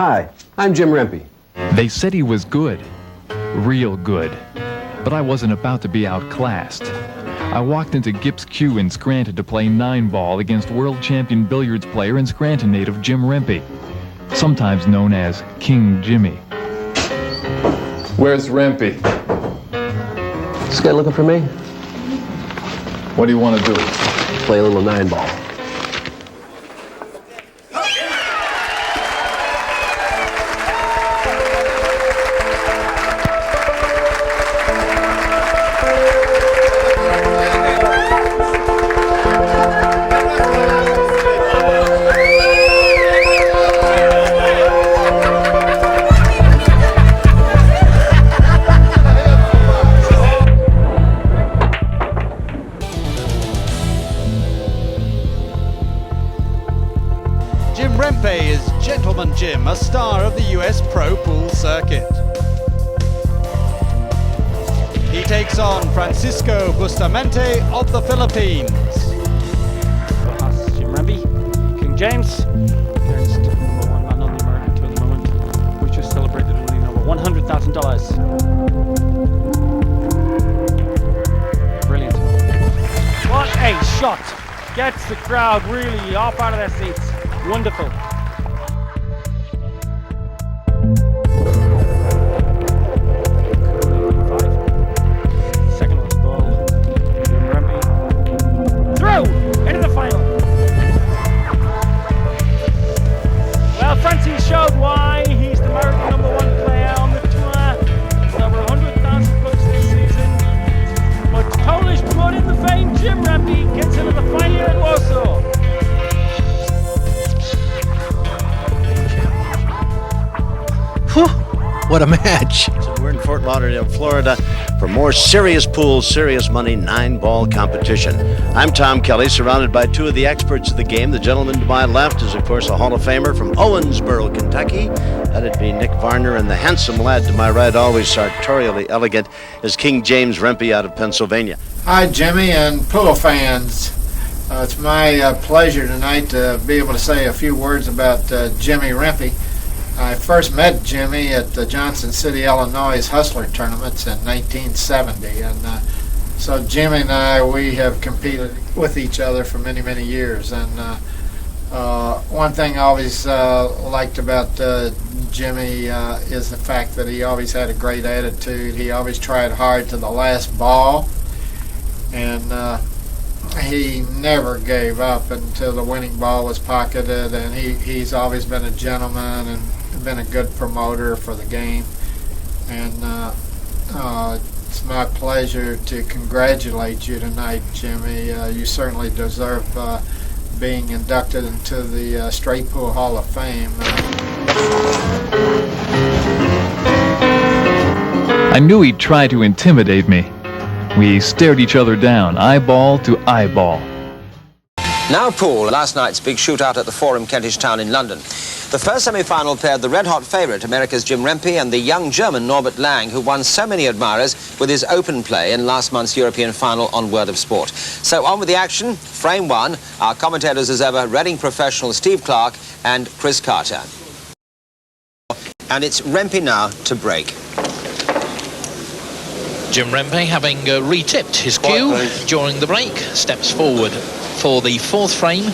Hi, I'm Jim Rempe. They said he was good, real good, but I wasn't about to be outclassed. I walked into Gibbs Q in Scranton to play 9-ball against world champion billiards player and Scranton native Jim Rempe, sometimes known as King Jimmy. Where's Rempe? This guy looking for me? What do you want to do? Play a little 9-ball. Jim Rempe is Gentleman Jim, a star of the US Pro Pool circuit. He takes on Francisco Bustamante of the Philippines. That's Jim Rempe, King James, against number 1 man on the American Tour at the moment, who just celebrated winning over $100,000. Brilliant. What a shot! Gets the crowd really off out of their seats. Wonderful. Second last ball. Jim Rempe. Through! Into the final. Well, Francis showed why he's the American #1 player on the tour. He's over 100,000 bucks this season. But Polish blood in the vein, Jim Rempe gets into the final at Warsaw. What a match. So we're in Fort Lauderdale, Florida for more serious pool, serious money, 9-ball competition. I'm Tom Kelly, surrounded by two of the experts of the game. The gentleman to my left is, of course, a Hall of Famer from Owensboro, Kentucky. That'd be Nick Varner. And the handsome lad to my right, always sartorially elegant, is King James Rempe out of Pennsylvania. Hi, Jimmy and pool fans. It's my pleasure tonight to be able to say a few words about Jimmy Rempe. I first met Jimmy at the Johnson City, Illinois Hustler tournaments in 1970, and so Jimmy and I, we have competed with each other for many, many years. And one thing I always liked about Jimmy is the fact that he always had a great attitude. He always tried hard to the last ball, and he never gave up until the winning ball was pocketed. And he's always been a gentleman and been a good promoter for the game. And it's my pleasure to congratulate you tonight, Jimmy. You certainly deserve being inducted into the Straight Pool Hall of Fame. I knew he'd try to intimidate me. We stared each other down, eyeball to eyeball. Now pool, last night's big shootout at the Forum Kentish Town in London. The first semi-final paired the red-hot favourite, America's Jim Rempe, and the young German Norbert Lang, who won so many admirers with his open play in last month's European final on Word of Sport. So on with the action. Frame 1, our commentators as ever, Reading professional Steve Clark and Chris Carter. And it's Rempe now to break. Jim Rempe, having retipped his cue during the break, steps forward for the fourth frame.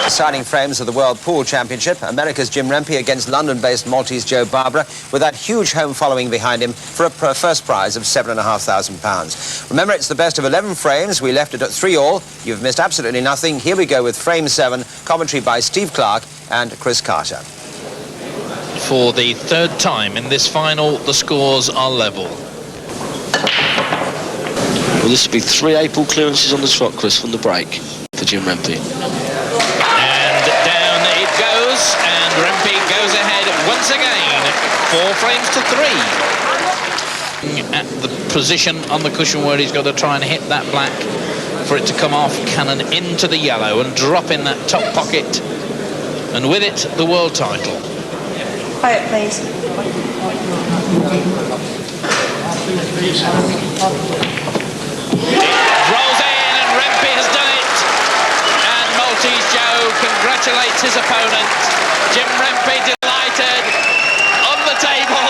Deciding frames of the World Pool Championship, America's Jim Rempe against London-based Maltese Joe Barbara, with that huge home following behind him for a first prize of £7,500. Remember, it's the best of 11 frames. We left it at 3-all. You've missed absolutely nothing. Here we go with frame 7, commentary by Steve Clark and Chris Carter. For the third time in this final, the scores are level. Well, this will be 3 8-ball clearances on the trot, Chris, from the break for Jim Rempe. And Rempe goes ahead once again, 4 frames to 3. At the position on the cushion where he's got to try and hit that black for it to come off, cannon into the yellow and drop in that top pocket, and with it the world title. Quiet, please. Rolls in and Rempe has done it. And Maltese Joe congratulates his opponent. Jim Rempe delighted. On the table,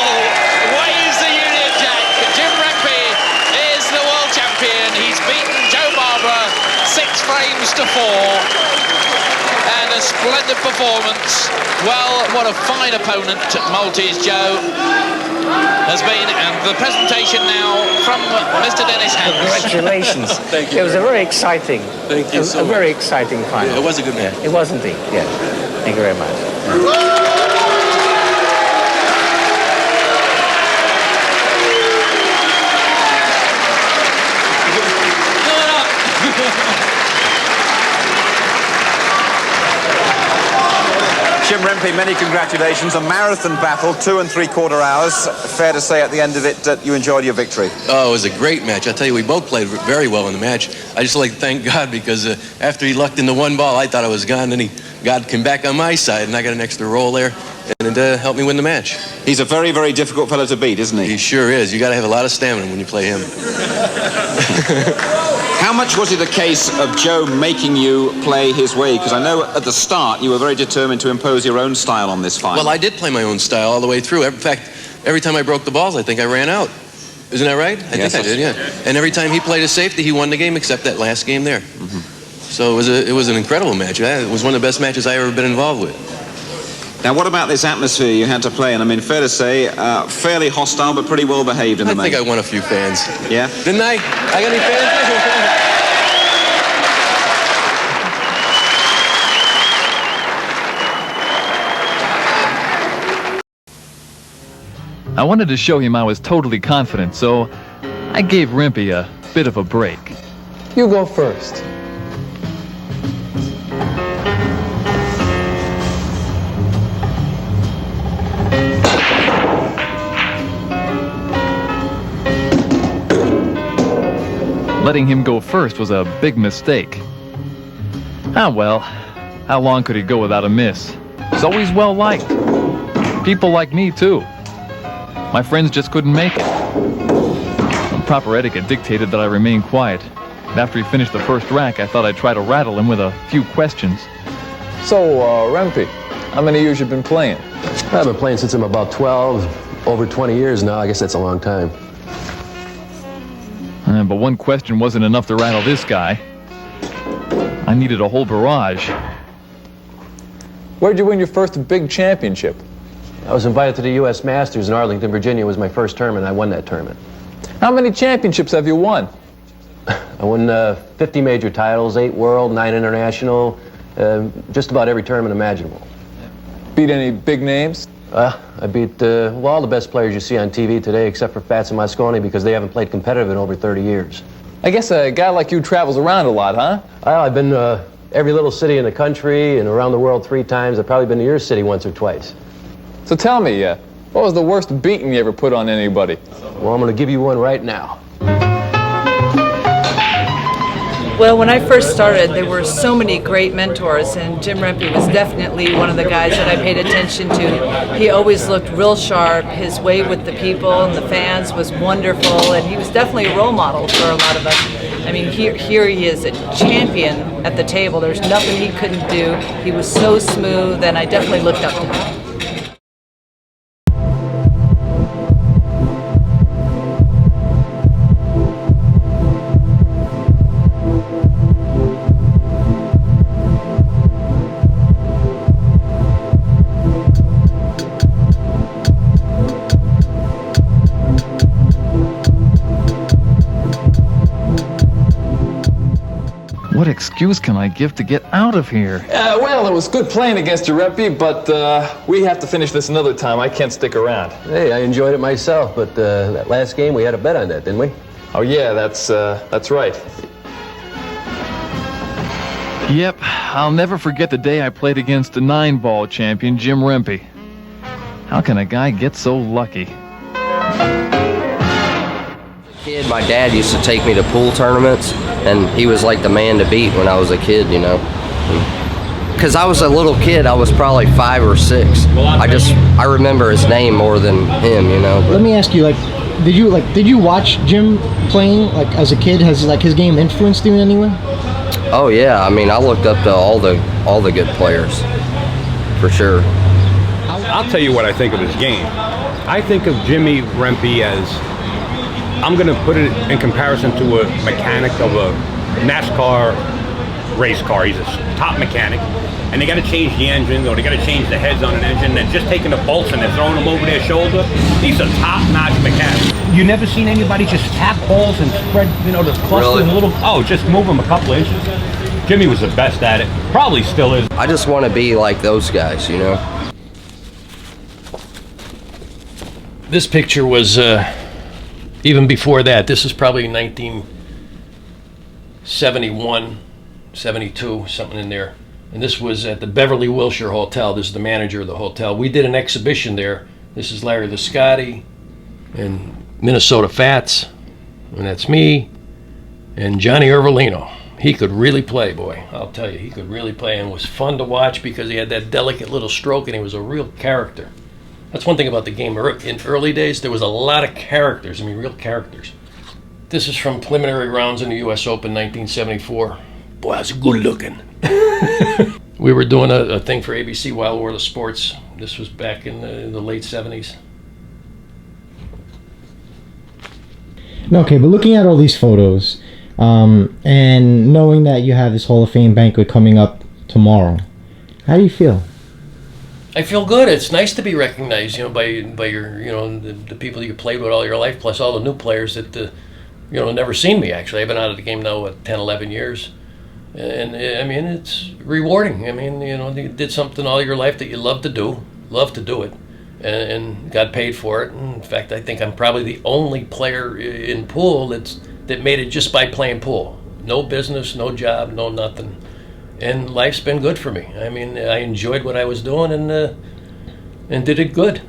waves the Union Jack. Jim Rempe is the world champion. He's beaten Joe Barbara 6 frames to 4. And a splendid performance. Well, what a fine opponent Maltese Joe has been. And the presentation now from Mr. Dennis Hans. Congratulations. Thank you. It was a very exciting, Thank you so a very much. exciting final. Yeah, it was a good match. It was indeed, yeah. Thank you very much. Jim Rempe, many congratulations. A marathon battle, 2 3/4 hours. Fair to say at the end of it that you enjoyed your victory. Oh, it was a great match. I tell you, we both played very well in the match. I just like to thank God because after he lucked in the 1 ball, I thought I was gone. Then God came back on my side, and I got an extra roll there, and it helped me win the match. He's a very, very difficult fellow to beat, isn't he? He sure is. You got to have a lot of stamina when you play him. How much was it a case of Joe making you play his way? Because I know at the start you were very determined to impose your own style on this final. Well, I did play my own style all the way through. In fact, every time I broke the balls, I think I ran out. Isn't that right? I think I did, yeah. And every time he played a safety, he won the game, except that last game there. So it was an incredible match. It was one of the best matches I've ever been involved with. Now, what about this atmosphere you had to play in? I mean, fair to say, fairly hostile, but pretty well behaved in the main. I think I won a few fans. Yeah? Didn't I? I got any fans? I wanted to show him I was totally confident, so I gave Rempe a bit of a break. You go first. Letting him go first was a big mistake. Ah well, how long could he go without a miss? He's always well liked. People like me too. My friends just couldn't make it. Proper etiquette dictated that I remain quiet. And after he finished the first rack, I thought I'd try to rattle him with a few questions. So, Rempe, how many years you been playing? I've been playing since I'm about 12, over 20 years now. I guess that's a long time. But one question wasn't enough to rattle this guy. I needed a whole barrage. Where'd you win your first big championship? I was invited to the U.S. Masters in Arlington, Virginia. It was my first tournament. I won that tournament. How many championships have you won? I won 50 major titles, 8 world, 9 international, just about every tournament imaginable. Beat any big names? I beat all the best players you see on TV today, except for Fats and Mosconi, because they haven't played competitive in over 30 years. I guess a guy like you travels around a lot, huh? I've been every little city in the country and around the world 3 times. I've probably been to your city once or twice. So tell me, what was the worst beating you ever put on anybody? Well, I'm going to give you one right now. Well, when I first started, there were so many great mentors, and Jim Rempe was definitely one of the guys that I paid attention to. He always looked real sharp. His way with the people and the fans was wonderful, and he was definitely a role model for a lot of us. I mean, here he is, a champion at the table. There's nothing he couldn't do. He was so smooth, and I definitely looked up to him. What excuse can I give to get out of here? Well, it was good playing against you, Rempe, but we have to finish this another time. I can't stick around. Hey, I enjoyed it myself, but that last game, we had a bet on that, didn't we? Oh, yeah, that's right. Yep, I'll never forget the day I played against the 9-ball champion, Jim Rempe. How can a guy get so lucky? Kid, my dad used to take me to pool tournaments, and he was like the man to beat when I was a kid, you know. Because I was a little kid, I was probably 5 or 6. I remember his name more than him, you know. Let me ask you, like, Did you watch Jim playing like as a kid? Has like his game influenced you in any way? Oh yeah, I mean I looked up to all the good players, for sure. I'll tell you what I think of his game. I think of Jimmy Rempe as, I'm going to put it in comparison to a mechanic of a NASCAR race car. He's a top mechanic, and they got to change the engine, or they got to change the heads on an engine, and just taking the bolts and they're throwing them over their shoulder. He's a top-notch mechanic. You never seen anybody just tap balls and spread, the cluster in a little, just move them a couple of inches. Jimmy was the best at it. Probably still is. I just want to be like those guys, This picture was even before that. This is probably 1971, 72, something in there. And this was at the Beverly Wilshire Hotel. This is the manager of the hotel. We did an exhibition there. This is Larry Liscotti and Minnesota Fats, and that's me, and Johnny Ervolino. He could really play, boy. I'll tell you, he could really play, and was fun to watch because he had that delicate little stroke, and he was a real character. That's one thing about the game. In early days, there was a lot of characters. I mean, real characters. This is from preliminary rounds in the U.S. Open, 1974. Boy, I was good looking. We were doing a thing for ABC, Wild World of Sports. This was back in the late 70s. Okay, but looking at all these photos, and knowing that you have this Hall of Fame banquet coming up tomorrow, how do you feel? I feel good. It's nice to be recognized, by your, the people that you played with all your life, plus all the new players that, never seen me, actually. I've been out of the game now, 10, 11 years. And, I mean, it's rewarding. I mean, you did something all your life that you love to do it, and got paid for it. And in fact, I think I'm probably the only player in pool that made it just by playing pool. No business, no job, no nothing. And life's been good for me. I mean, I enjoyed what I was doing and did it good.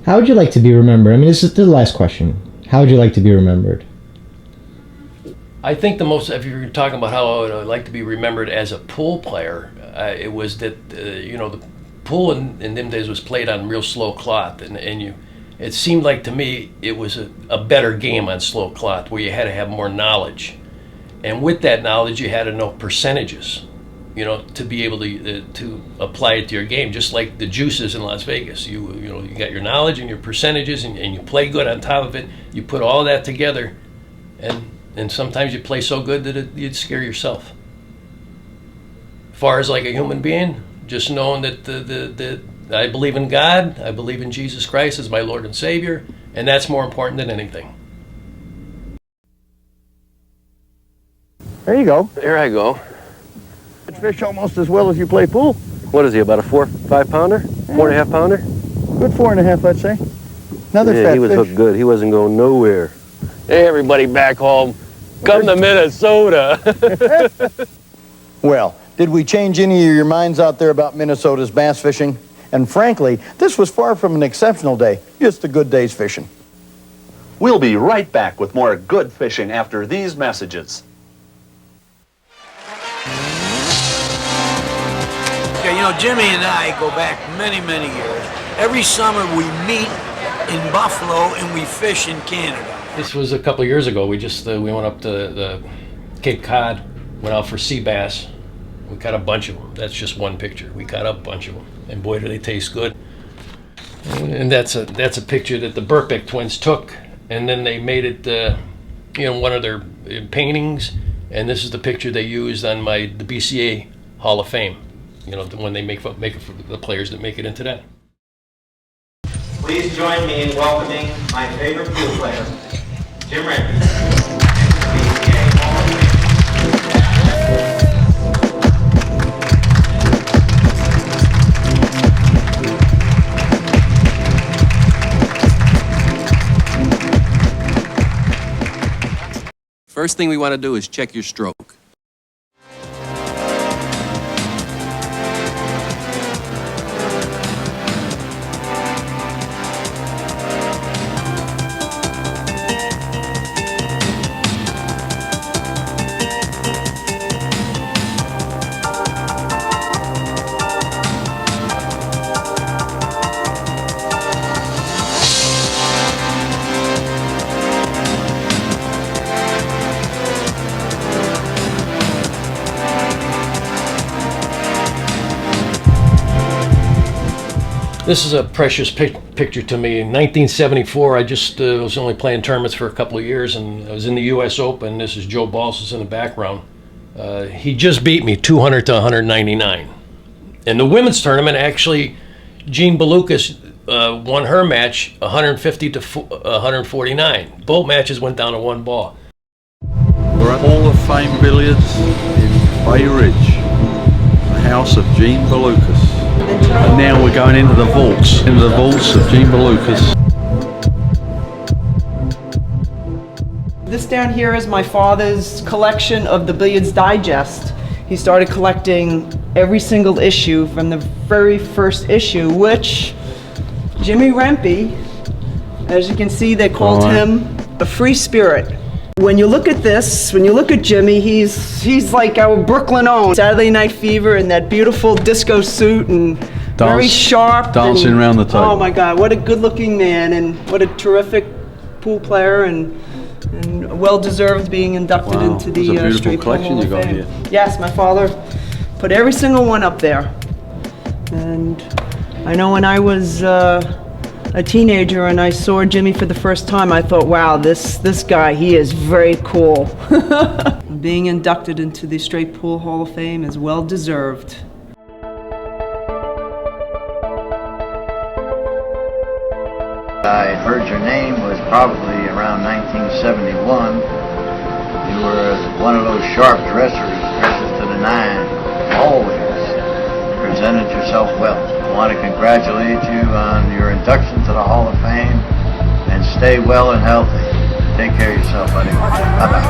How would you like to be remembered? I mean, this is the last question. How would you like to be remembered? I think the most, if you're talking about how I would like to be remembered as a pool player, it was that, the pool in them days was played on real slow cloth. It seemed like to me it was a better game on slow cloth where you had to have more knowledge. And with that knowledge, you had to know percentages, to be able to apply it to your game, just like the juices in Las Vegas. You got your knowledge and your percentages, and you play good on top of it. You put all that together, and sometimes you play so good that you'd scare yourself. As far as like a human being, just knowing that I believe in God, I believe in Jesus Christ as my Lord and Savior, and that's more important than anything. There you go. There I go. You fish almost as well as you play pool. What is he, about a 4-5 pounder? 4.5 pounder? Good 4.5, let's say. Another fat he was fish. hooked good. He wasn't going nowhere. Hey, everybody back home. Come to Minnesota. Well, did we change any of your minds out there about Minnesota's bass fishing? And frankly, this was far from an exceptional day, just a good day's fishing. We'll be right back with more good fishing after these messages. Okay, Jimmy and I go back many, many years. Every summer we meet in Buffalo and we fish in Canada. This was a couple of years ago. We just we went up to the Cape Cod, went out for sea bass. We caught a bunch of them. That's just one picture. We caught a bunch of them, and boy, do they taste good. And that's a picture that the Burpick twins took, and then they made it, one of their paintings. And this is the picture they used on the BCA Hall of Fame. When they make it for the players that make it into that. Please join me in welcoming my favorite pool player, Jim Rempe. First thing we want to do is check your stroke. This is a precious picture to me. In 1974, I just was only playing tournaments for a couple of years, and I was in the U.S. Open. This is Joe Balsas in the background. He just beat me 200 to 199. In the women's tournament, actually, Jean Belucas won her match 150 to 149. Both matches went down to 1 ball. We're at Hall of Fame Billiards in Bay Ridge, the house of Jean Belucas. And now we're going into the vaults of Jean Belucas. This down here is my father's collection of the Billiards Digest. He started collecting every single issue from the very first issue, which Jimmy Rempe, as you can see, they called him a free spirit. When you look at this, when you look at Jimmy, he's like our Brooklyn own. Saturday Night Fever in that beautiful disco suit and very sharp. Dancing around the table. Oh my God, what a good looking man and what a terrific pool player and well-deserved being inducted into the Straight Pool Hall of Fame. Here. Yes, my father put every single one up there. And I know when I was a teenager and I saw Jimmy for the first time, I thought, wow, this guy, he is very cool. Being inducted into the Straight Pool Hall of Fame is well-deserved. I heard your name was probably around 1971. You were one of those sharp dressers, dresses to the nine, always presented yourself well. I want to congratulate you on your induction to the Hall of Fame, and stay well and healthy. Take care of yourself, buddy. Bye-bye.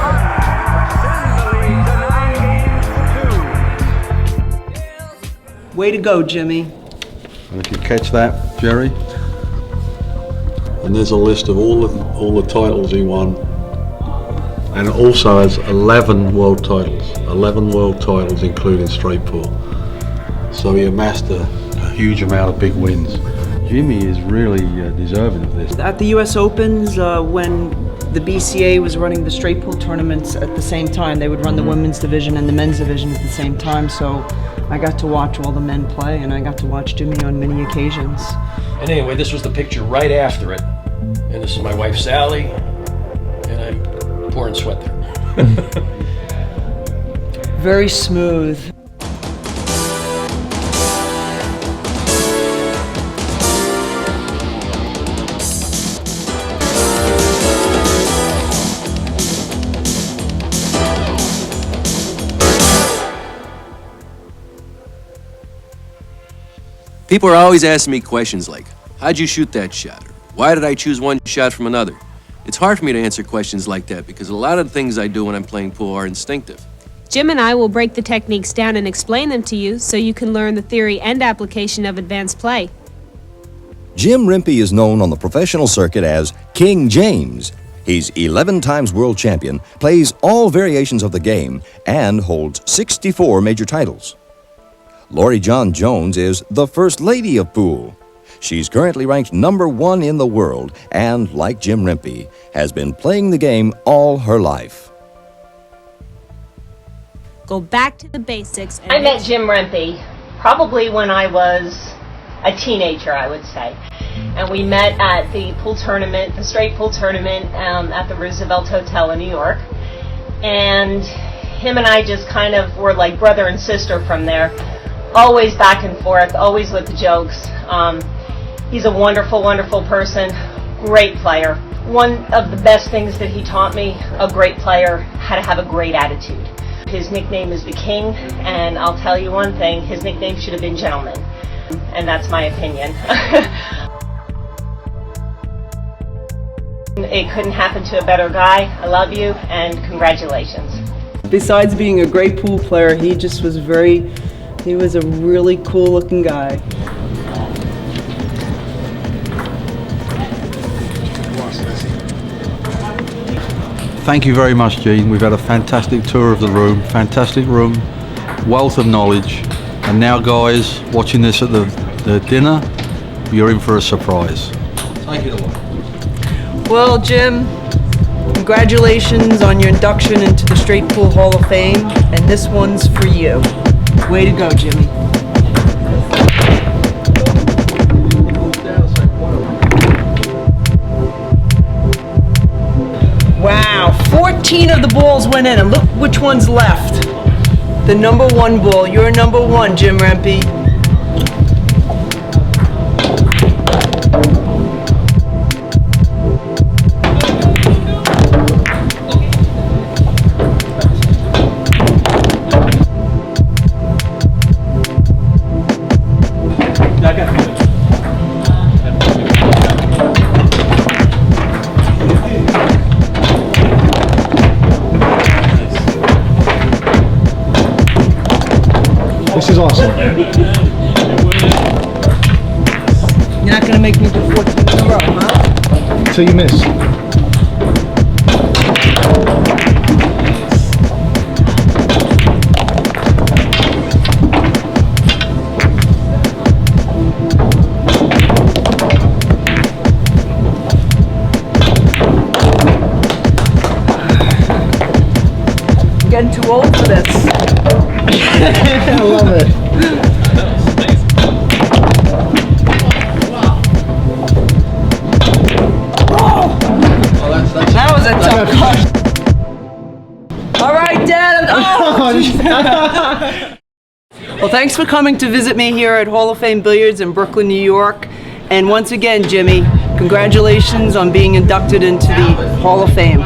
Way to go, Jimmy. And if you catch that, Jerry, and there's a list of all the titles he won, and it also has 11 world titles. 11 world titles, including straight pool. So he amassed a huge amount of big wins. Jimmy is really deserving of this. At the U.S. Opens, when the BCA was running the straight pool tournaments at the same time, they would run the women's division and the men's division at the same time. So I got to watch all the men play, and I got to watch Jimmy on many occasions. And anyway, this was the picture right after it. And this is my wife, Sally, and I'm pouring sweat there. Very smooth. People are always asking me questions like, how'd you shoot that shot? Or, why did I choose one shot from another? It's hard for me to answer questions like that because a lot of the things I do when I'm playing pool are instinctive. Jim and I will break the techniques down and explain them to you so you can learn the theory and application of advanced play. Jim Rempe is known on the professional circuit as King James. He's 11 times world champion, plays all variations of the game, and holds 64 major titles. Lori John Jones is the First Lady of Pool. She's currently ranked #1 in the world and, like Jim Rempe, has been playing the game all her life. Go back to the basics. And I met Jim Rempe probably when I was a teenager, I would say. And we met at the pool tournament, the straight pool tournament at the Roosevelt Hotel in New York. And him and I just kind of were like brother and sister from there. Always back and forth, always with the jokes. He's a wonderful, wonderful person, great player. One of the best things that he taught me, a great player, how to have a great attitude. His nickname is the King, and I'll tell you one thing, his nickname should have been Gentleman. And that's my opinion. It couldn't happen to a better guy. I love you, and congratulations. Besides being a great pool player, he just was he was a really cool looking guy. Thank you very much, Gene. We've had a fantastic tour of the room, fantastic room, wealth of knowledge. And now, guys, watching this at the dinner, you're in for a surprise. Take it away. Well, Jim, congratulations on your induction into the Straight Pool Hall of Fame, and this one's for you. Way to go, Jimmy. 18 of the balls went in, and look which one's left. The number 1 ball. You're number 1, Jim Rempe. This is awesome. You're not gonna make me do 14 in a row, huh? Until you miss. I'm getting too old for this. I love it. That was a tough cut. All right, Dad. Well, thanks for coming to visit me here at Hall of Fame Billiards in Brooklyn, New York. And once again, Jimmy, congratulations on being inducted into the Hall of Fame.